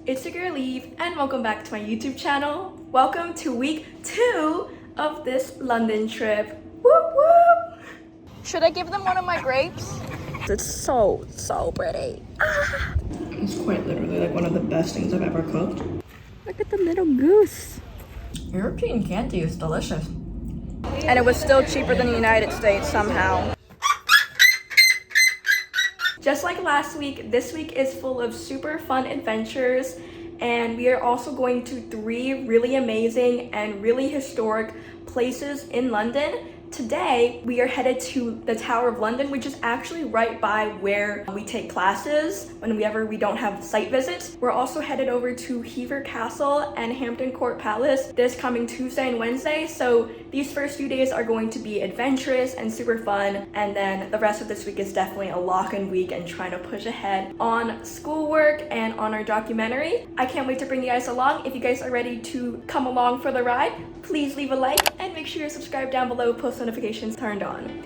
it's your girl Eve and welcome back to my YouTube channel. Welcome to week 2 of this London trip. Whoop whoop! Should I give them one of my grapes? It's so pretty. Ah. It's quite literally like one of the best things I've ever cooked. Look at the little goose. European candy is delicious. And it was still cheaper than the United States somehow. Just like last week, this week is full of super fun adventures, and we are also going to 3 really amazing and really historic places in London. Today, we are headed to the Tower of London, which is actually right by where we take classes whenever we don't have site visits. We're also headed over to Hever Castle and Hampton Court Palace this coming Tuesday and Wednesday. So these first few days are going to be adventurous and super fun. And then the rest of this week is definitely a lock-in week and trying to push ahead on schoolwork and on our documentary. I can't wait to bring you guys along. If you guys are ready to come along for the ride, please leave a like and make sure you're subscribed down below, post notifications turned on.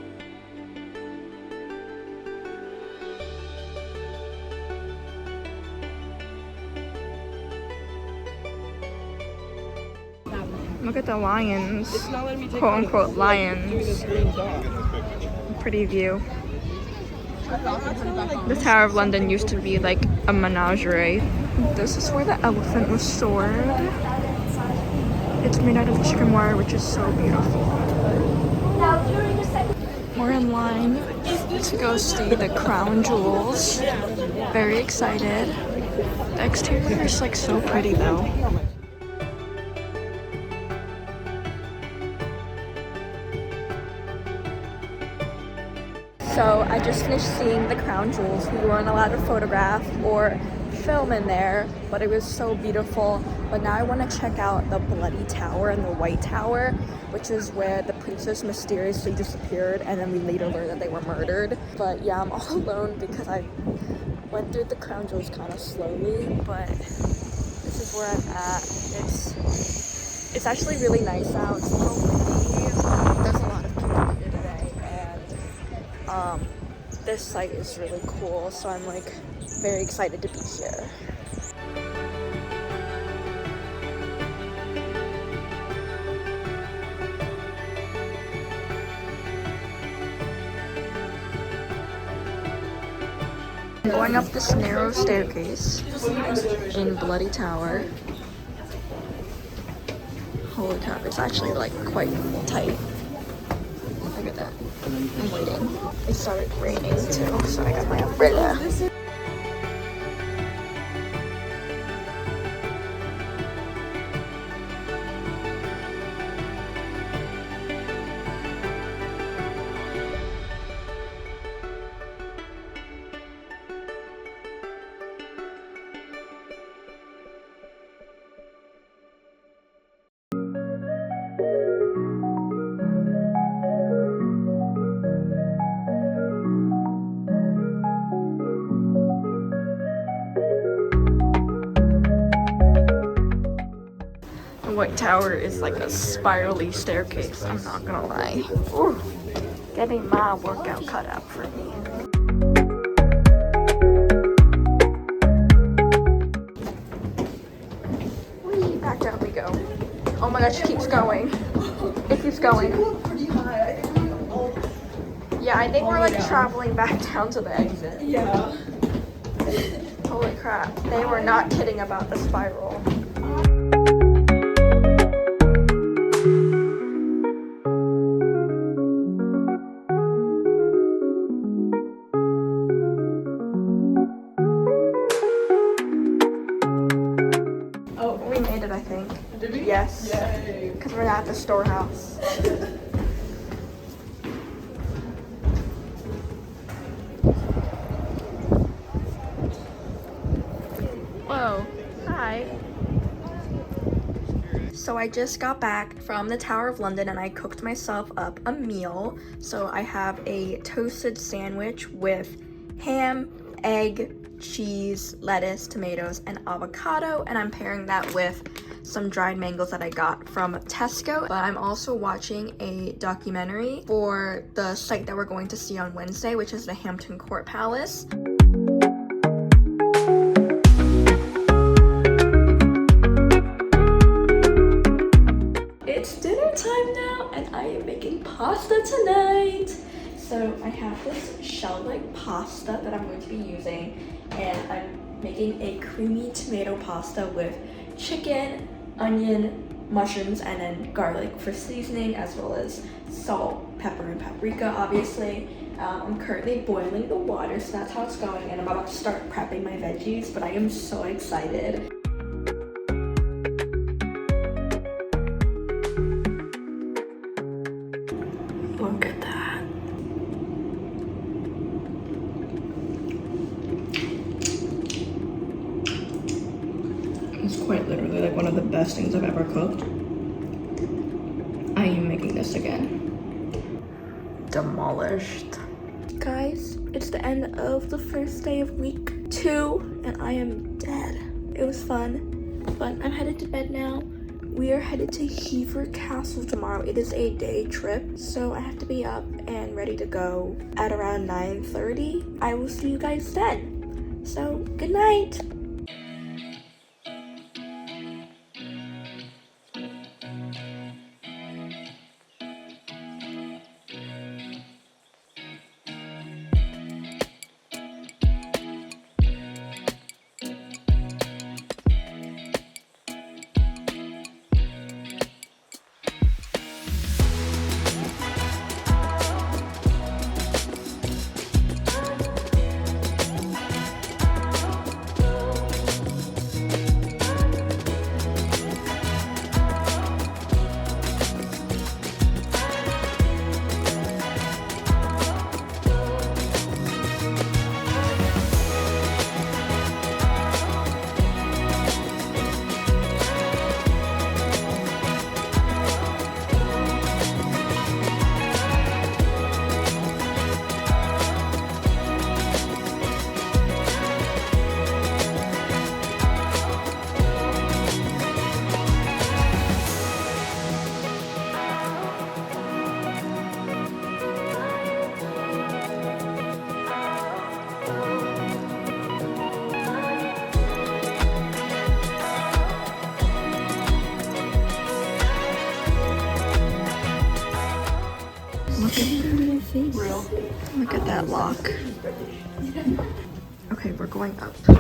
Look at the lions, quote unquote lions. Pretty view. The Tower of London used to be like a menagerie. This is where the elephant was stored. It's made out of chicken wire, which is so beautiful. We're in line to go see the crown jewels. Very excited. The exterior is like so pretty though. So I just finished seeing the crown jewels. We weren't allowed to photograph or film in there, but it was so beautiful. But now I want to check out the Bloody Tower and the White Tower, which is where the princess mysteriously disappeared and then we later learned that they were murdered. But yeah, I'm all alone because I went through the crown jewels kind of slowly, but this is where I'm at. It's actually really nice out. It's a little windy. There's a lot of people here today, and this site is really cool, so I'm like very excited to be here. I'm going up this narrow staircase in Bloody Tower. Holy cow, it's actually like quite tight. Look at that. I'm waiting. It started raining too, so I got my umbrella. The White Tower is like a spirally staircase, I'm not gonna lie. Ooh, getting my workout cut out for me. Whee, back down we go. Oh my gosh, it keeps going. It keeps going. Yeah, I think we're like traveling back down to the exit. Yeah. Holy crap, they were not kidding about the spiral. We made it, I think. Did we? Yes. Yay. Because we're not at the storehouse. Whoa. Hi. So I just got back from the Tower of London and I cooked myself up a meal. So I have a toasted sandwich with ham, egg, cheese, lettuce, tomatoes, and avocado, and I'm pairing that with some dried mangoes that I got from Tesco. But I'm also watching a documentary for the site that we're going to see on Wednesday, which is the Hampton Court Palace. So I have this shell-like pasta that I'm going to be using, and I'm making a creamy tomato pasta with chicken, onion, mushrooms, and then garlic for seasoning, as well as salt, pepper, and paprika, obviously. I'm currently boiling the water, so that's how it's going, and I'm about to start prepping my veggies, but I am so excited. Look at that. It's quite literally like one of the best things I've ever cooked. I am making this again. Demolished. Guys, it's the end of the first day of week 2 and I am dead. It was fun, but I'm headed to bed now. We are headed to Hever Castle tomorrow. It is a day trip, so I have to be up and ready to go at around 9:30. I will see you guys then. So, good night. Look at that lock. Okay, we're going up. Look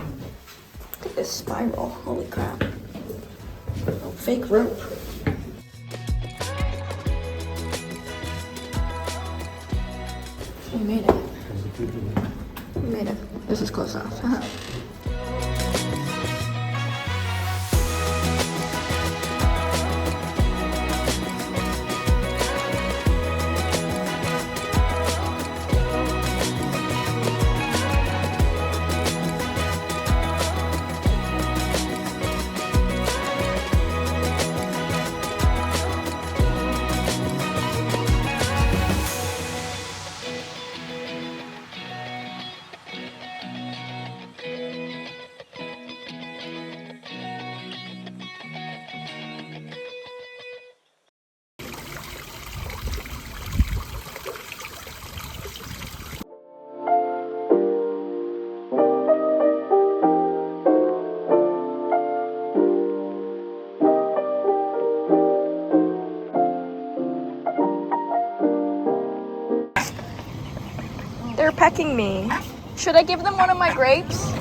at this spiral. Holy crap. Oh, fake rope. We made it. We made it. This is close enough. They're pecking me. Should I give them one of my grapes?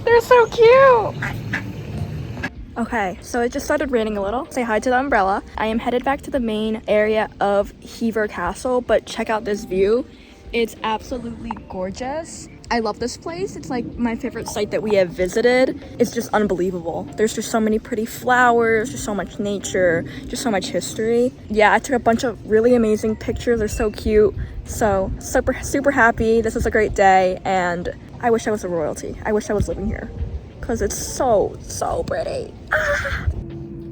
They're so cute. Okay, so it just started raining a little. Say hi to the umbrella. I am headed back to the main area of Hever Castle, but check out this view. It's absolutely gorgeous. I love this place. It's like my favorite site that we have visited. It's just unbelievable. There's just so many pretty flowers, just so much nature, just so much history. Yeah, I took a bunch of really amazing pictures. They're so cute. So super happy. This was a great day, and I wish I was a royalty. I wish I was living here because it's so pretty.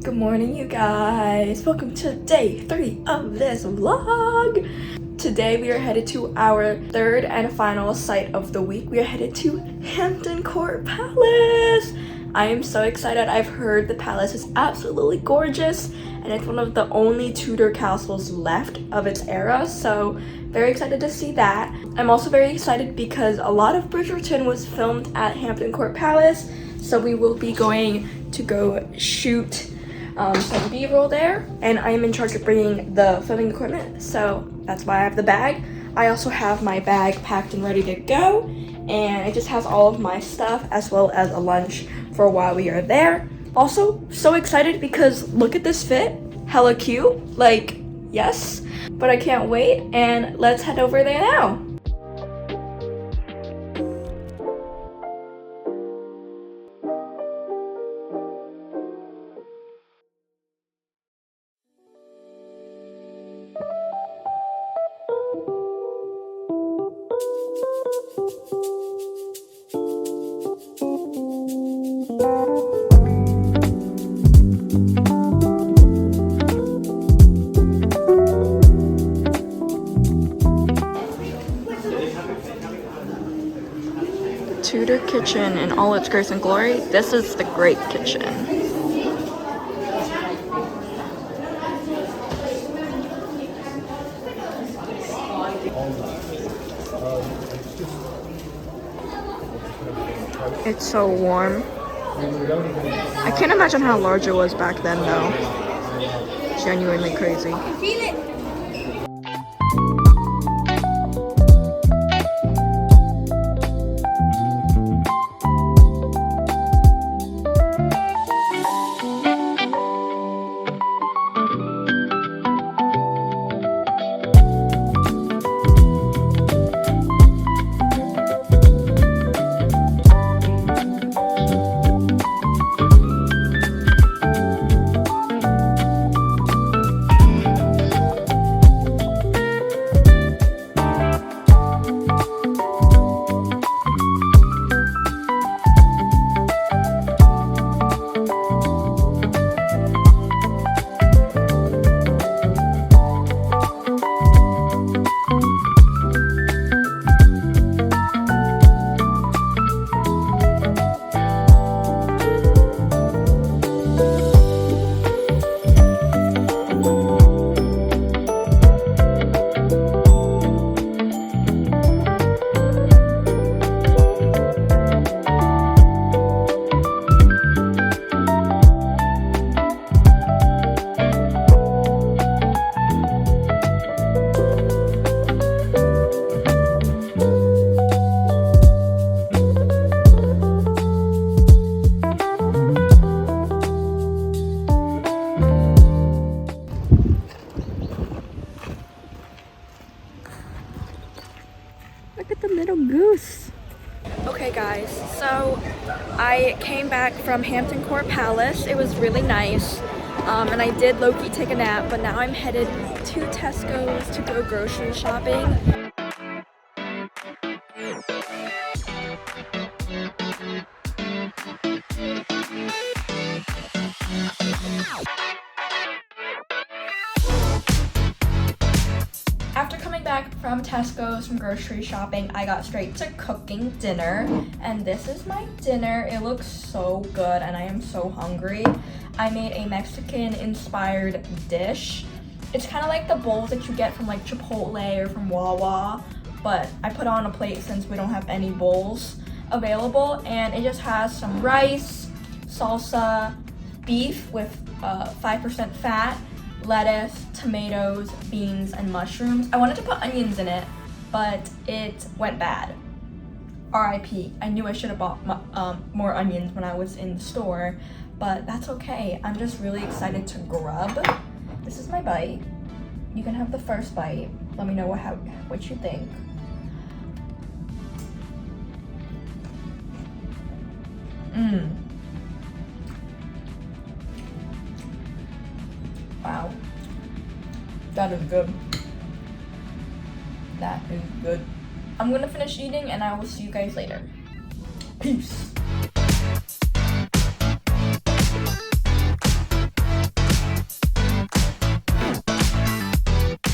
Good morning, you guys. Welcome to day 3 of this vlog. Today we are headed to our third and final site of the week. We are headed to Hampton Court Palace. I am so excited. I've heard the palace is absolutely gorgeous and it's one of the only Tudor castles left of its era, so very excited to see that. I'm also very excited because a lot of Bridgerton was filmed at Hampton Court Palace, so we will be going to go shoot some b-roll there, and I am in charge of bringing the filming equipment, so that's why I have the bag. I also have my bag packed and ready to go, and it just has all of my stuff as well as a lunch for while we are there. Also, so excited because look at this fit. Hella cute. Like, yes. But I can't wait, and let's head over there now. Tudor kitchen in all its grace and glory. This is the great kitchen. It's so warm. I can't imagine how large it was back then though. Genuinely crazy. Look at the little goose. Okay guys, so I came back from Hampton Court Palace. It was really nice. And I did low-key take a nap, but now I'm headed to Tesco's to go grocery shopping. After coming back from Tesco's from grocery shopping, I got straight to cooking dinner, and this is my dinner. It looks so good and I am so hungry. I made a Mexican inspired dish. It's kind of like the bowls that you get from like Chipotle or from Wawa, but I put it on a plate since we don't have any bowls available, and it just has some rice, salsa, beef with 5% fat, lettuce, tomatoes, beans, and mushrooms. I wanted to put onions in it, but it went bad. RIP. I knew I should have bought more onions when I was in the store, but that's okay. I'm just really excited to grub. This is my bite. You can have the first bite. Let me know what you think. Wow. That is good. That is good. I'm gonna finish eating and I will see you guys later. Peace.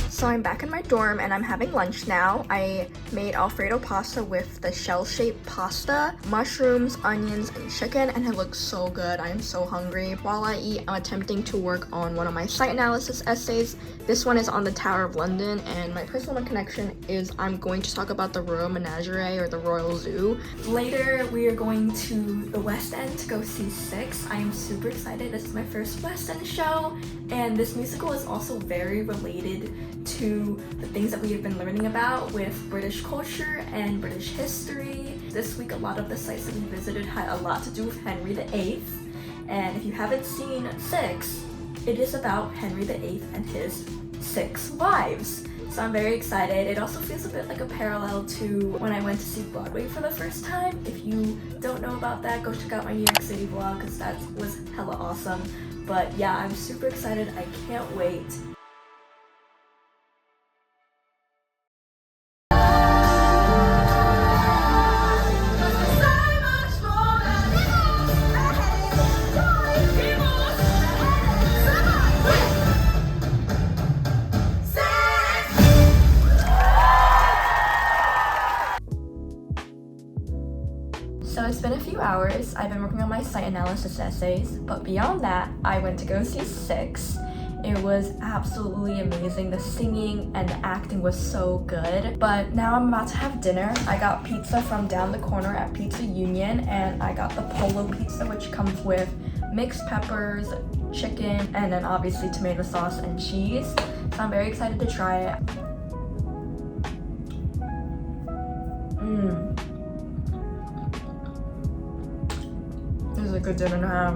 So I'm back in my dorm and I'm having lunch now. I made Alfredo pasta with the shell-shaped pasta, mushrooms, onions, and chicken, and it looks so good. I am so hungry. While I eat, I'm attempting to work on one of my site analysis essays. This one is on the Tower of London, and my personal connection is I'm going to talk about the Royal Menagerie or the Royal Zoo. Later, we are going to the West End to go see Six. I am super excited. This is my first West End show, and this musical is also very related to to the things that we have been learning about with British culture and British history. This week, a lot of the sites that we visited had a lot to do with Henry VIII. And if you haven't seen 6, it is about Henry VIII and his 6 wives. So I'm very excited. It also feels a bit like a parallel to when I went to see Broadway for the first time. If you don't know about that, go check out my New York City vlog because that was hella awesome. But yeah, I'm super excited. I can't wait. So it's been a few hours. I've been working on my site analysis essays, but beyond that, I went to go see 6. It was absolutely amazing. The singing and the acting was so good. But now I'm about to have dinner. I got pizza from down the corner at Pizza Union, and I got the Polo pizza, which comes with mixed peppers, chicken, and then obviously tomato sauce and cheese. So I'm very excited to try it. This is a good dinner to have.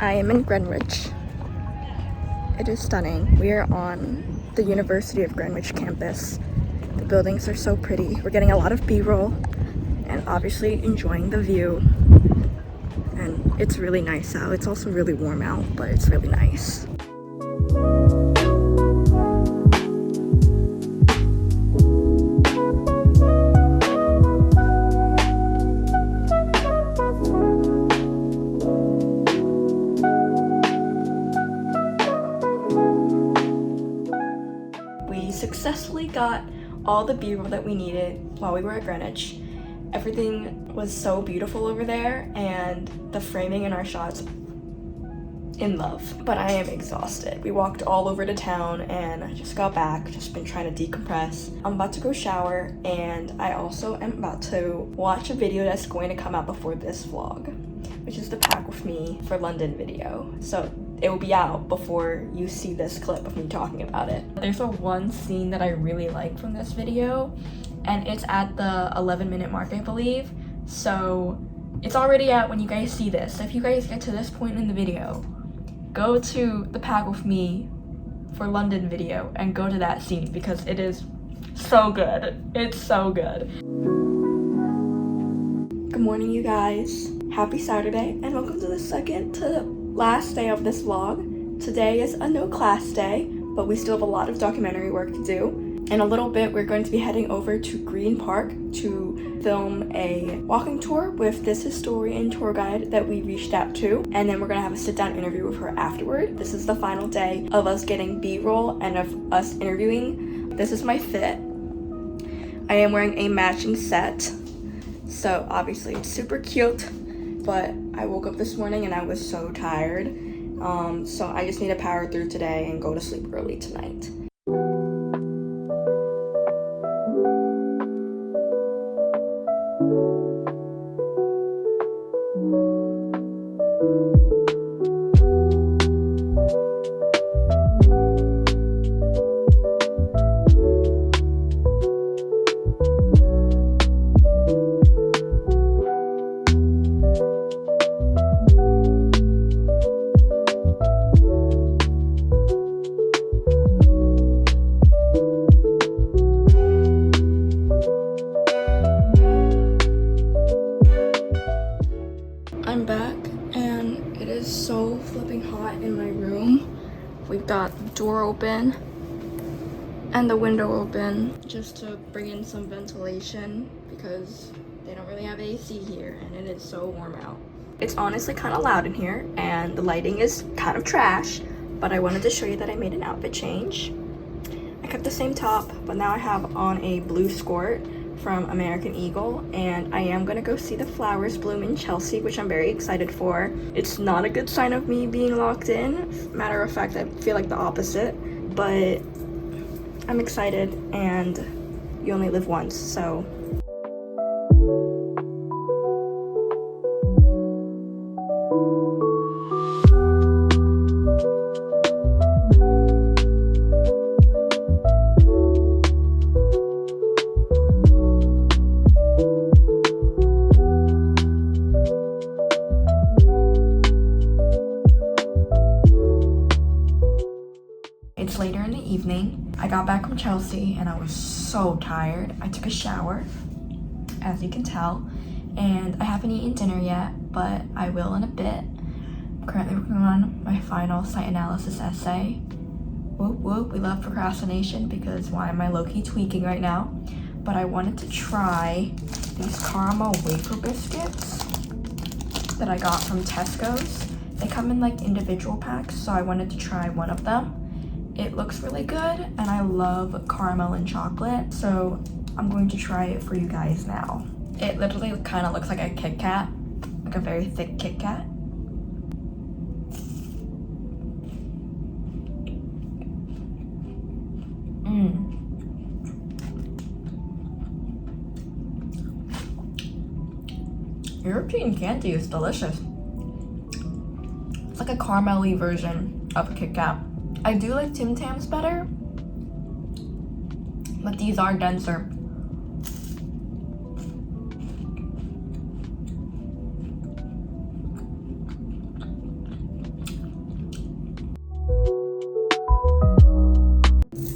I am in Greenwich. It is stunning. We are on the University of Greenwich campus. The buildings are so pretty. We're getting a lot of B-roll and obviously enjoying the view. And it's really nice out. It's also really warm out, but it's really nice. Successfully got all the B-roll that we needed while we were at Greenwich. Everything was so beautiful over there, and the framing in our shots, in love. But I am exhausted. We walked all over to town and I just got back, just been trying to decompress. I'm about to go shower, and I also am about to watch a video that's going to come out before this vlog, which is the Pack With Me for London video. So it will be out before you see this clip of me talking about it. There's one scene that I really like from this video, and it's at the 11-minute mark, I believe. So it's already out when you guys see this. So if you guys get to this point in the video, go to the Pack With Me for London video and go to that scene because it is so good. It's so good. Good morning, you guys. Happy Saturday, and welcome to the second to last day of this vlog. Today is a no class day, but we still have a lot of documentary work to do. In a little bit, we're going to be heading over to Green Park to film a walking tour with this historian tour guide that we reached out to, and then we're gonna have a sit-down interview with her afterward. This is the final day of us getting B-roll and of us interviewing. This is my fit. I am wearing a matching set, so obviously it's super cute. But I woke up this morning and I was so tired. So I just need to power through today and go to sleep early tonight. I'm back, and it is so flipping hot in my room. We've got the door open and the window open just to bring in some ventilation because they don't really have AC here and it is so warm out. It's honestly kind of loud in here and the lighting is kind of trash, but I wanted to show you that I made an outfit change. I kept the same top, but now I have on a blue skirt from American Eagle, and I am gonna go see the flowers bloom in Chelsea, which I'm very excited for. It's not a good sign of me being locked in. Matter of fact, I feel like the opposite, but I'm excited, and you only live once, so. It's later in the evening. I got back from Chelsea and I was so tired. I took a shower, as you can tell, and I haven't eaten dinner yet, but I will in a bit. I'm currently working on my final site analysis essay. Whoop whoop, we love procrastination, because why am I low-key tweaking right now? But I wanted to try these caramel wafer biscuits that I got from Tesco's. They come in like individual packs, so I wanted to try one of them. It looks really good, and I love caramel and chocolate, so I'm going to try it for you guys now. It literally kind of looks like a Kit Kat, like a very thick Kit Kat. European candy is delicious. It's like a caramel-y version of a Kit Kat. I do like Tim Tams better, but these are denser.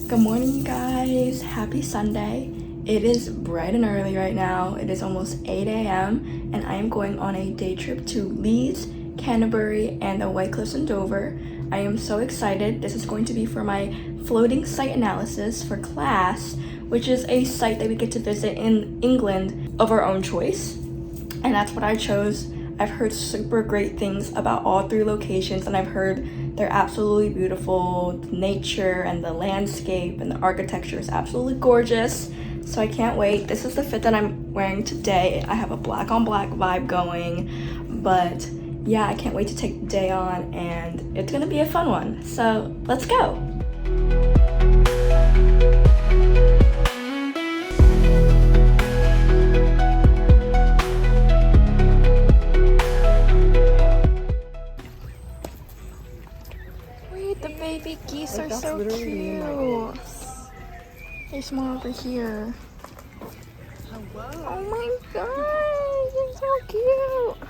Good morning, you guys. Happy Sunday. It is bright and early right now. It is almost 8 a.m. and I am going on a day trip to Leeds, Canterbury, and the White Cliffs in Dover. I am so excited. This is going to be for my floating site analysis for class, which is a site that we get to visit in England of our own choice. And that's what I chose. I've heard super great things about all three locations, and I've heard they're absolutely beautiful. The nature and the landscape and the architecture is absolutely gorgeous. So I can't wait. This is the fit that I'm wearing today. I have a black on black vibe going, but yeah, I can't wait to take the day on, and it's gonna be a fun one. So let's go. Wait, the baby geese are so cute. There's more over here. Hello. Oh my god, you're so cute.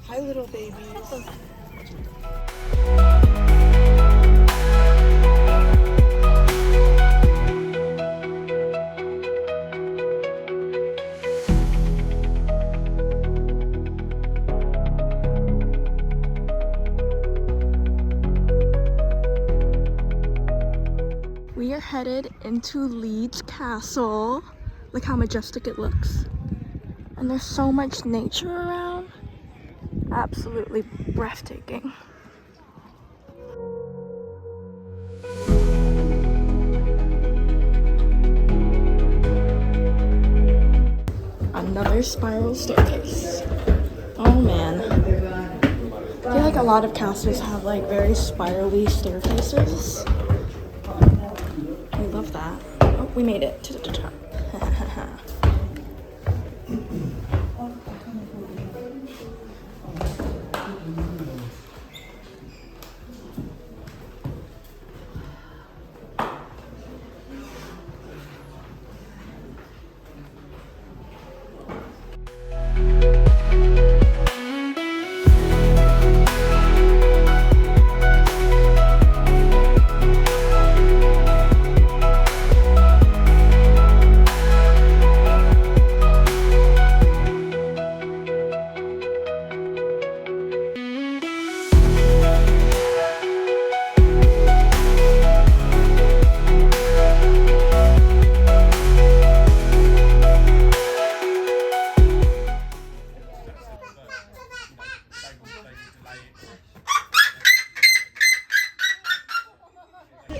Hi, little babies. We are headed into Leeds Castle. Look how majestic it looks. And there's so much nature around. Absolutely breathtaking. Another spiral staircase. Oh man. I feel like a lot of castles have like very spirally staircases. I love that. Oh, we made it to the top.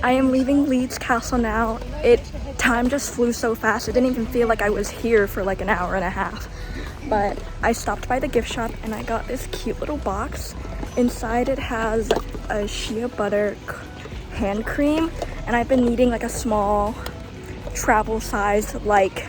I am leaving Leeds Castle now. It time just flew so fast. It didn't even feel like I was here for like an hour and a half. But I stopped by the gift shop and I got this cute little box. Inside it has a shea butter hand cream, and I've been needing like a small travel size like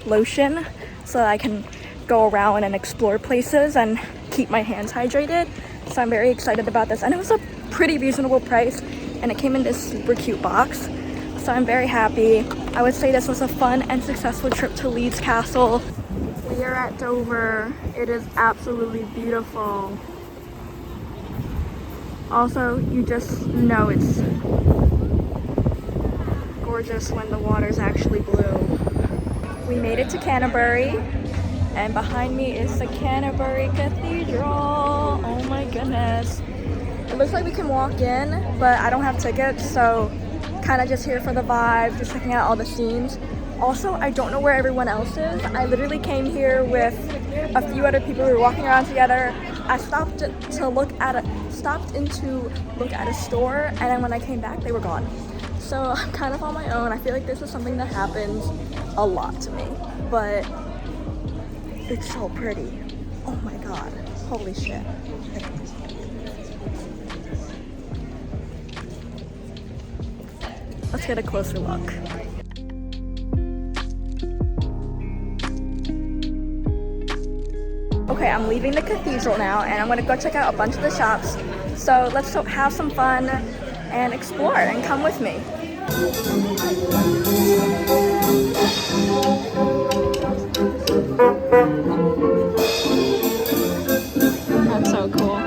lotion so that I can go around and explore places and keep my hands hydrated. So I'm very excited about this, and it was a pretty reasonable price, and it came in this super cute box. So I'm very happy. I would say this was a fun and successful trip to Leeds Castle. We are at Dover. It is absolutely beautiful. Also, you just know it's gorgeous when the water's actually blue. We made it to Canterbury, and behind me is the Canterbury Cathedral. Oh my goodness. It looks like we can walk in, but I don't have tickets, so kind of just here for the vibe, just checking out all the scenes. Also, I don't know where everyone else is. I literally came here with a few other people who were walking around together. I stopped in to look at a store, and then when I came back, they were gone. So I'm kind of on my own. I feel like this is something that happens a lot to me, but it's so pretty. Oh my god. Holy shit. Let's get a closer look. Okay, I'm leaving the cathedral now, and I'm gonna go check out a bunch of the shops. So let's have some fun and explore, and come with me. That's so cool.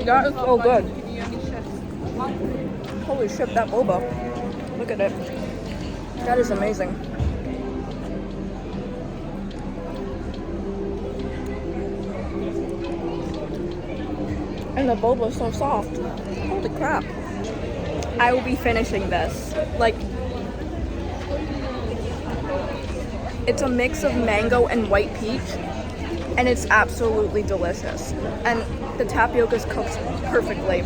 That is so good. Holy shit, that boba. Look at it. That is amazing. And the boba is so soft. Holy crap. I will be finishing this. Like, it's a mix of mango and white peach, and it's absolutely delicious. And the tapioca is cooked perfectly.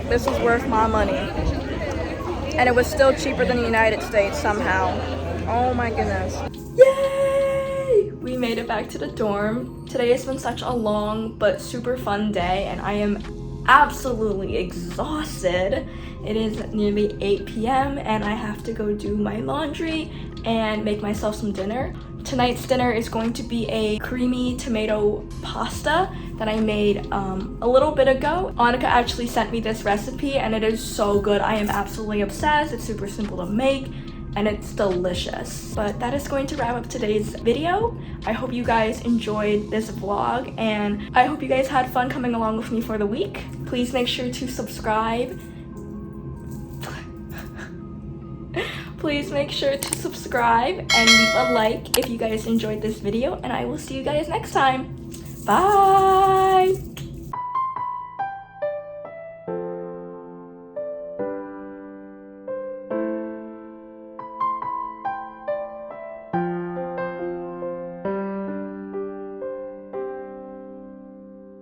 This was worth my money. And it was still cheaper than the United States somehow. Oh my goodness. Yay! We made it back to the dorm. Today has been such a long but super fun day, and I am absolutely exhausted. It is nearly 8 p.m. and I have to go do my laundry and make myself some dinner. Tonight's dinner is going to be a creamy tomato pasta that I made a little bit ago. Annika actually sent me this recipe, and it is so good. I am absolutely obsessed. It's super simple to make, and it's delicious. But that is going to wrap up today's video. I hope you guys enjoyed this vlog, and I hope you guys had fun coming along with me for the week. Please make sure to subscribe. Please make sure to subscribe and leave a like if you guys enjoyed this video, and I will see you guys next time. Bye!